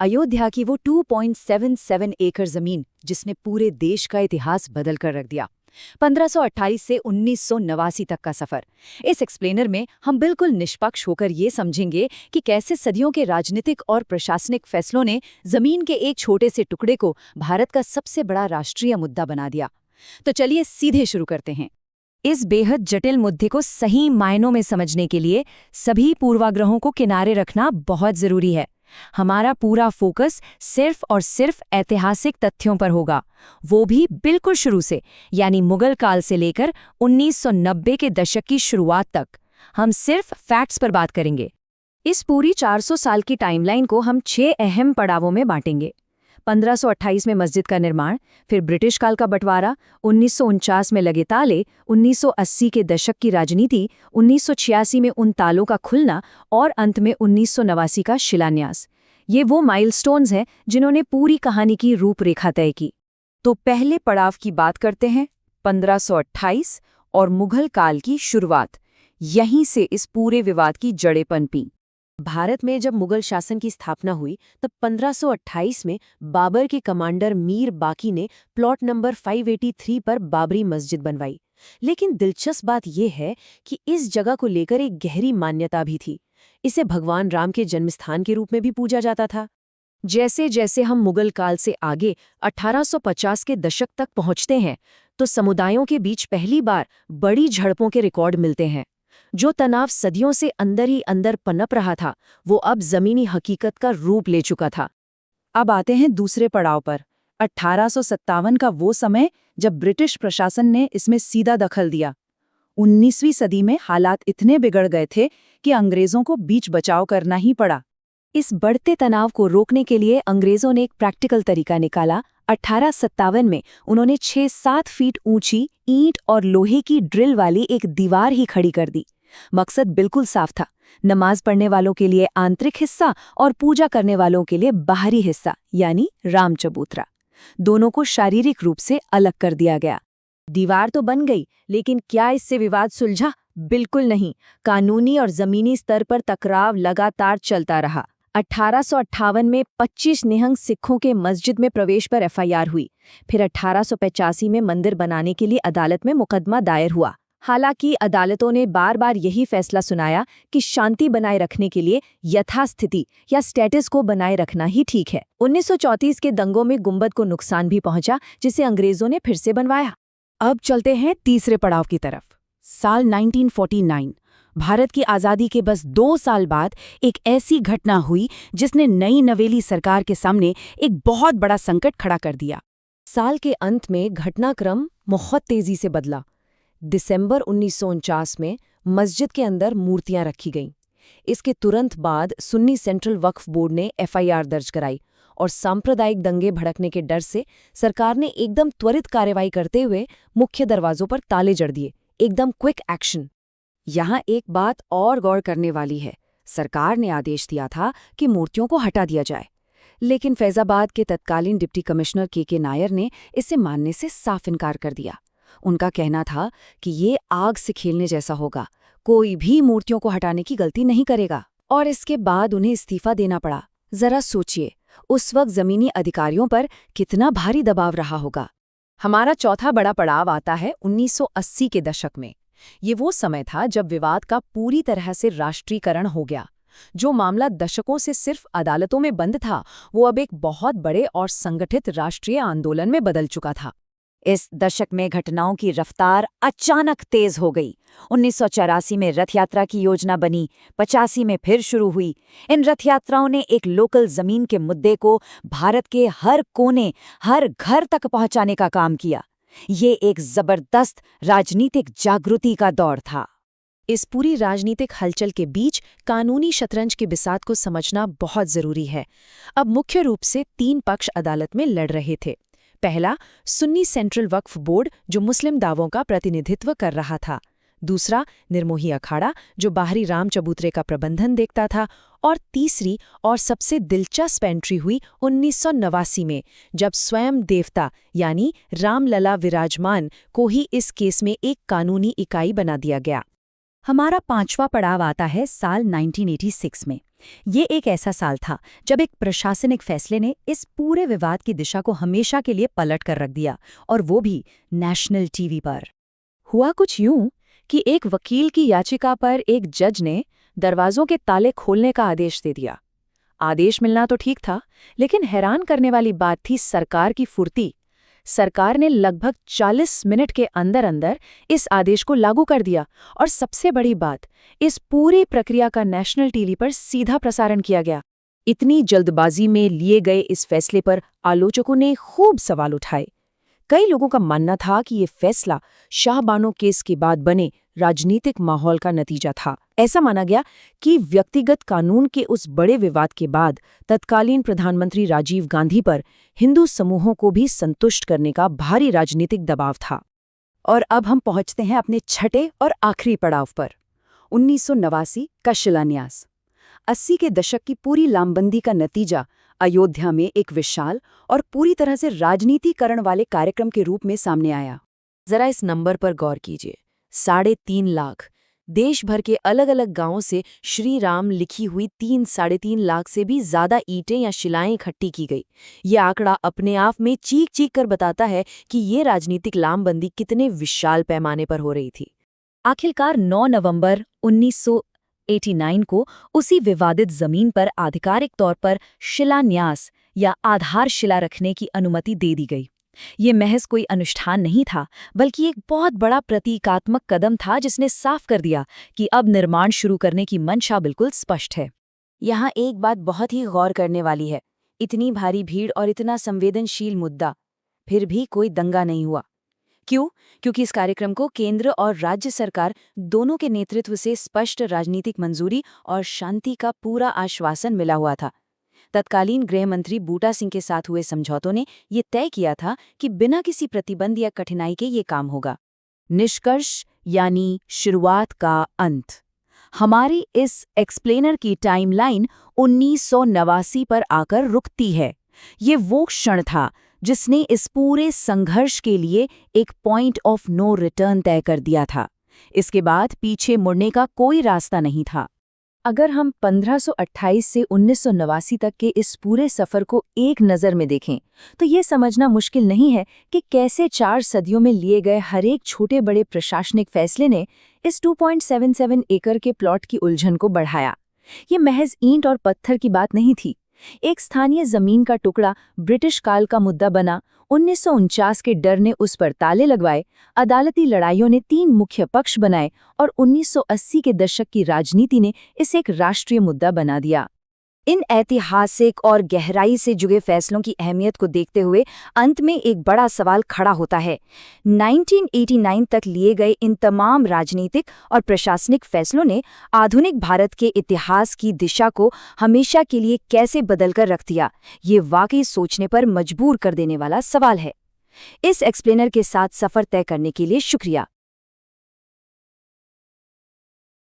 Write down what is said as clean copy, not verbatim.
अयोध्या की वो 2.77 एकड़ जमीन जिसने पूरे देश का इतिहास बदल कर रख दिया। 1528 से 1989 तक का सफर। इस एक्सप्लेनर में हम बिल्कुल निष्पक्ष होकर ये समझेंगे कि कैसे सदियों के राजनीतिक और प्रशासनिक फैसलों ने जमीन के एक छोटे से टुकड़े को भारत का सबसे बड़ा राष्ट्रीय मुद्दा बना दिया। तो चलिए सीधे शुरू करते हैं। इस बेहद जटिल मुद्दे को सही मायनों में समझने के लिए सभी पूर्वाग्रहों को किनारे रखना बहुत जरूरी है। हमारा पूरा फोकस सिर्फ और सिर्फ ऐतिहासिक तथ्यों पर होगा, वो भी बिल्कुल शुरू से, यानी मुगल काल से लेकर 1990 के दशक की शुरुआत तक। हम सिर्फ फैक्ट्स पर बात करेंगे। इस पूरी 400 साल की टाइमलाइन को हम 6 अहम पड़ावों में बांटेंगे। 1528 में मस्जिद का निर्माण, फिर ब्रिटिश काल का बंटवारा, 1949 में लगे ताले, 1980 के दशक की राजनीति, 1986 में उन तालों का खुलना और अंत में 1989 का शिलान्यास। ये वो माइलस्टोन्स हैं जिन्होंने पूरी कहानी की रूपरेखा तय की। तो पहले पड़ाव की बात करते हैं, 1528 और मुगल काल की शुरुआत। यहीं से इस पूरे विवाद की जड़ें पनपीं। भारत में जब मुगल शासन की स्थापना हुई तब 1528 में बाबर के कमांडर मीर बाकी ने प्लॉट नंबर 583 पर बाबरी मस्जिद बनवाई। लेकिन दिलचस्प बात यह है कि इस जगह को लेकर एक गहरी मान्यता भी थी। इसे भगवान राम के जन्मस्थान के रूप में भी पूजा जाता था। जैसे जैसे हम मुगल काल से आगे 1850 के दशक तक पहुंचते हैं तो समुदायों के बीच पहली बार बड़ी झड़पों के रिकॉर्ड मिलते हैं। जो तनाव सदियों से अंदर ही अंदर पनप रहा था, वो अब जमीनी हकीकत का रूप ले चुका था। अब आते हैं दूसरे पड़ाव पर, 1857 का वो समय जब ब्रिटिश प्रशासन ने इसमें सीधा दखल दिया। 19वीं सदी में हालात इतने बिगड़ गए थे कि अंग्रेजों को बीच बचाव करना ही पड़ा। इस बढ़ते तनाव को रोकने के लिए अंग्रेजों ने एक प्रैक्टिकल तरीका निकाला। 1857 में उन्होंने 6-7 फीट ऊंची ईंट और लोहे की ड्रिल वाली एक दीवार ही खड़ी कर दी। मकसद बिल्कुल साफ था, नमाज पढ़ने वालों के लिए आंतरिक हिस्सा और पूजा करने वालों के लिए बाहरी हिस्सा, यानी राम चबूतरा। दोनों को शारीरिक रूप से अलग कर दिया गया। दीवार तो बन गई, लेकिन क्या इससे विवाद सुलझा? बिल्कुल नहीं। कानूनी और जमीनी स्तर पर टकराव लगातार चलता रहा। 1858 में 25 निहंग सिखों के मस्जिद में प्रवेश पर एफआईआर हुई। फिर 1885 में मंदिर बनाने के लिए अदालत में मुकदमा दायर हुआ। हालांकि अदालतों ने बार बार यही फैसला सुनाया कि शांति बनाए रखने के लिए यथास्थिति या स्टेटस को बनाए रखना ही ठीक है। 1934 के दंगों में गुंबद को नुकसान भी पहुंचा, जिसे अंग्रेजों ने फिर से बनवाया। अब चलते हैं तीसरे पड़ाव की तरफ। साल 1949, भारत की आज़ादी के बस 2 साल बाद एक ऐसी घटना हुई जिसने नई नवेली सरकार के सामने एक बहुत बड़ा संकट खड़ा कर दिया। साल के अंत में घटनाक्रम बहुत तेजी से बदला। दिसंबर 1949 में मस्जिद के अंदर मूर्तियां रखी गईं। इसके तुरंत बाद सुन्नी सेंट्रल वक्फ बोर्ड ने एफआईआर दर्ज कराई और सांप्रदायिक दंगे भड़कने के डर से सरकार ने एकदम त्वरित कार्रवाई करते हुए मुख्य दरवाजों पर ताले जड़ दिए। एकदम क्विक एक्शन। यहाँ एक बात और गौर करने वाली है। सरकार ने आदेश दिया था कि मूर्तियों को हटा दिया जाए, लेकिन फैजाबाद के तत्कालीन डिप्टी कमिश्नर के नायर ने इसे मानने से साफ इनकार कर दिया। उनका कहना था कि ये आग से खेलने जैसा होगा, कोई भी मूर्तियों को हटाने की गलती नहीं करेगा। और इसके बाद उन्हें इस्तीफा देना पड़ा। जरा सोचिए, उस वक्त जमीनी अधिकारियों पर कितना भारी दबाव रहा होगा। हमारा चौथा बड़ा पड़ाव आता है 1980 के दशक में। ये वो समय था जब विवाद का पूरी तरह से राष्ट्रीयकरण हो गया। जो मामला दशकों से सिर्फ अदालतों में बंद था, वो अब एक बहुत बड़े और संगठित राष्ट्रीय आंदोलन में बदल चुका था। इस दशक में घटनाओं की रफ्तार अचानक तेज हो गई। 1984 में रथ यात्रा की योजना बनी, 85 में फिर शुरू हुई। इन रथ यात्राओं ने एक लोकल जमीन के मुद्दे को भारत के हर कोने, हर घर तक पहुंचाने का काम किया। ये एक जबरदस्त राजनीतिक जागृति का दौर था। इस पूरी राजनीतिक हलचल के बीच कानूनी शतरंज की बिसात को समझना बहुत जरूरी है। अब मुख्य रूप से 3 पक्ष अदालत में लड़ रहे थे। पहला, सुन्नी सेंट्रल वक्फ बोर्ड जो मुस्लिम दावों का प्रतिनिधित्व कर रहा था। दूसरा, निर्मोही अखाड़ा जो बाहरी राम चबूतरे का प्रबंधन देखता था। और तीसरी और सबसे दिलचस्प एंट्री हुई 1989 में, जब स्वयं देवता यानी रामलला विराजमान को ही इस केस में एक कानूनी इकाई बना दिया गया। हमारा 5वां पड़ाव आता है साल 1986 में। ये एक ऐसा साल था जब एक प्रशासनिक फैसले ने इस पूरे विवाद की दिशा को हमेशा के लिए पलट कर रख दिया, और वो भी नेशनल टीवी पर। हुआ कुछ यूं कि एक वकील की याचिका पर एक जज ने दरवाजों के ताले खोलने का आदेश दे दिया। आदेश मिलना तो ठीक था, लेकिन हैरान करने वाली बात थी सरकार की फुर्ती। सरकार ने लगभग 40 मिनट के अंदर अंदर इस आदेश को लागू कर दिया, और सबसे बड़ी बात, इस पूरी प्रक्रिया का नेशनल टीवी पर सीधा प्रसारण किया गया। इतनी जल्दबाजी में लिए गए इस फैसले पर आलोचकों ने खूब सवाल उठाए। कई लोगों का मानना था कि ये फैसला शाहबानो केस के बाद बने राजनीतिक माहौल का नतीजा था। ऐसा माना गया कि व्यक्तिगत कानून के उस बड़े विवाद के बाद तत्कालीन प्रधानमंत्री राजीव गांधी पर हिंदू समूहों को भी संतुष्ट करने का भारी राजनीतिक दबाव था। और अब हम पहुंचते हैं अपने छठे और आखिरी पड़ाव पर, 1989 का शिलान्यास। 80 के दशक की पूरी लामबंदी का नतीजा अयोध्या में एक विशाल और पूरी तरह से राजनीतिकरण वाले कार्यक्रम के रूप में सामने आया। जरा इस नंबर पर गौर कीजिए, 3.5 लाख। देश भर के अलग अलग गांवों से श्री राम लिखी हुई 3-3.5 लाख से भी ज्यादा ईंटें या शिलाएं इकट्ठी की गई। ये आंकड़ा अपने आप में चीख चीख कर बताता है कि ये राजनीतिक लामबंदी कितने विशाल पैमाने पर हो रही थी। आखिरकार 9 नवंबर 1989 को उसी विवादित जमीन पर आधिकारिक तौर पर शिलान्यास या आधारशिला रखने की अनुमति दे दी गई। ये महज कोई अनुष्ठान नहीं था, बल्कि एक बहुत बड़ा प्रतीकात्मक कदम था जिसने साफ कर दिया कि अब निर्माण शुरू करने की मंशा बिल्कुल स्पष्ट है। यहाँ एक बात बहुत ही गौर करने वाली है, इतनी भारी भीड़ और इतना संवेदनशील मुद्दा, फिर भी कोई दंगा नहीं हुआ। क्यों? क्योंकि इस कार्यक्रम को केंद्र और राज्य सरकार दोनों के नेतृत्व से स्पष्ट राजनीतिक मंजूरी और शांति का पूरा आश्वासन मिला हुआ था। तत्कालीन गृह मंत्री बूटा सिंह के साथ हुए समझौतों ने ये तय किया था कि बिना किसी प्रतिबंध या कठिनाई के ये काम होगा। निष्कर्ष यानी शुरुआत का अंत। हमारी इस एक्सप्लेनर की टाइमलाइन 1989 पर आकर रुकती है। ये वो क्षण था जिसने इस पूरे संघर्ष के लिए एक पॉइंट ऑफ नो रिटर्न तय कर दिया था। इसके बाद पीछे मुड़ने का कोई रास्ता नहीं था। अगर हम 1528 से 1989 तक के इस पूरे सफर को एक नज़र में देखें, तो ये समझना मुश्किल नहीं है कि कैसे 4 सदियों में लिए गए हर एक छोटे बड़े प्रशासनिक फैसले ने इस 2.77 एकड़ के प्लॉट की उलझन को बढ़ाया। ये महज ईंट और पत्थर की बात नहीं थी। एक स्थानीय जमीन का टुकड़ा ब्रिटिश काल का मुद्दा बना। 1949 के डर ने उस पर ताले लगवाए, अदालती लड़ाइयों ने 3 मुख्य पक्ष बनाए, और 1980 के दशक की राजनीति ने इसे एक राष्ट्रीय मुद्दा बना दिया। इन ऐतिहासिक और गहराई से जुड़े फैसलों की अहमियत को देखते हुए अंत में एक बड़ा सवाल खड़ा होता है। 1989 तक लिए गए इन तमाम राजनीतिक और प्रशासनिक फैसलों ने आधुनिक भारत के इतिहास की दिशा को हमेशा के लिए कैसे बदलकर रख दिया? ये वाकई सोचने पर मजबूर कर देने वाला सवाल है। इस एक्सप्लेनर के साथ सफ़र तय करने के लिए शुक्रिया।